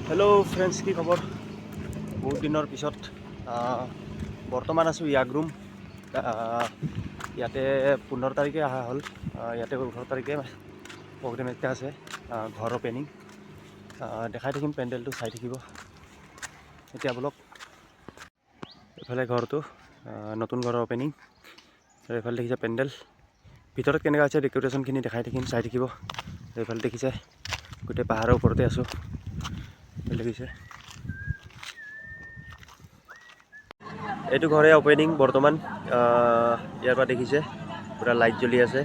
Hello' friends, কি খবৰ? বহুত দিনৰ পিছত বৰ্তমান আছোঁ ইয়াগ্ৰুম। ইয়াতে 15 তাৰিখে অহা হ'ল। ইয়াতে 18 তাৰিখে প্ৰগ্ৰেম এটা আছে, ঘৰ অপেনিং। দেখাই থাকিম, পেণ্ডেলটো চাই থাকিব। এতিয়া বোলক এইফালে ঘৰটো, নতুন ঘৰৰ অপেনিং, আৰু এইফালে দেখিছে পেণ্ডেল। ভিতৰত কেনেকুৱা আছে ডেক'ৰেশ্যনখিনি দেখাই থাকিম, চাই থাকিব। এইফালে দেখিছে গোটেই পাহাৰৰ ওপৰতে আছোঁ। দেখিছে এইটো ঘৰে অপেনিং বৰ্তমান। ইয়াৰ পৰা দেখিছে পুৰা লাইট জ্বলি আছে,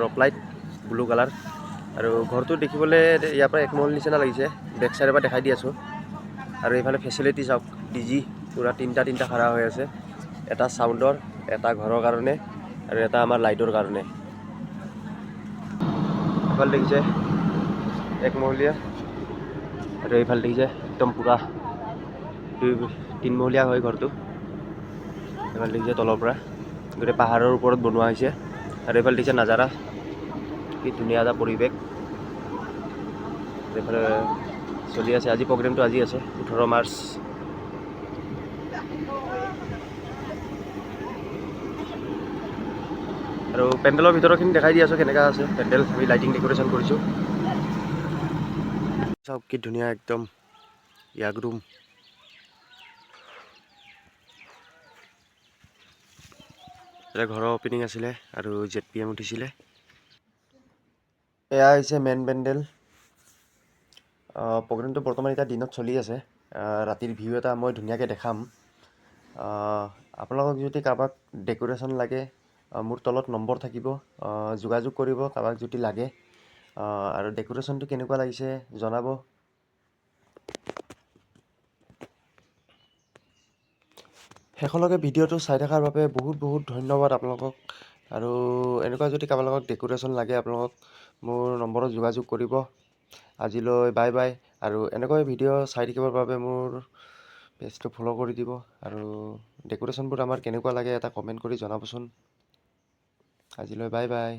ৰক লাইট ব্লু কালাৰ। আৰু ঘৰটো দেখিবলৈ ইয়াৰ পৰা একমহল নিচিনা লাগিছে। বেক চাইডৰ পৰা দেখাই দি আছোঁ। আৰু এইফালে ফেচিলিটি চাওক, ডিজি পুৰা তিনিটা খাৰা হৈ আছে। এটা চাউণ্ডৰ, এটা ঘৰৰ কাৰণে, আৰু এটা আমাৰ লাইটৰ কাৰণে। এইফালে দেখিছে একমহলীয়া, আৰু এইফালে দেখিছে একদম পুৰা 3মহলীয়া হয় ঘৰটো। এইফালে দেখিছে তলৰ পৰা গোটেই পাহাৰৰ ওপৰত বনোৱা হৈছে। আৰু এইফালে দেখিছে নাজাৰা, কি ধুনীয়া এটা পৰিৱেশ। এইফালে চলি আছে, আজি প্ৰগ্ৰেমটো আজি আছে 18 মাৰ্চ। আৰু পেণ্ডেলৰ ভিতৰৰখিনি দেখাই দি আছোঁ কেনেকুৱা আছে পেণ্ডেল। আমি লাইটিং ডেক'ৰেশ্যন কৰিছোঁ, চাওক কি ধুনীয়া একদম ইয়াগ্ৰুম। এতিয়া ঘৰৰ অপেনিং আছিলে আৰু ZPM উঠিছিলে। এয়া হৈছে মেইন পেণ্ডেল। প্ৰগ্ৰেমটো বৰ্তমান এতিয়া দিনত চলি আছে। ৰাতিৰ ভিউ এটা মই ধুনীয়াকৈ দেখাম। আপোনালোকক যদি কাৰোবাক ডেক'ৰেশ্যন লাগে, মোৰ তলত নম্বৰ থাকিব, যোগাযোগ কৰিব কাৰোবাক যদি লাগে। আৰু ডেক'ৰেশ্যনটো কেনেকুৱা লাগিছে জনাব। শেষলৈকে ভিডিঅ'টো চাই থকাৰ বাবে বহুত ধন্যবাদ আপোনালোকক। আৰু এনেকুৱা যদি কাৰোবাৰ লগত ডেক'ৰেশ্যন লাগে, আপোনালোকক মোৰ নম্বৰত যোগাযোগ কৰিব। আজিলৈ বাই বাই। আৰু এনেকৈ ভিডিঅ' চাই থাকিবৰ বাবে মোৰ পেজটো ফ'ল' কৰি দিব। আৰু ডেক'ৰেশ্যনবোৰ আমাৰ কেনেকুৱা লাগে এটা কমেণ্ট কৰি জনাবচোন। আজিলৈ বাই বাই।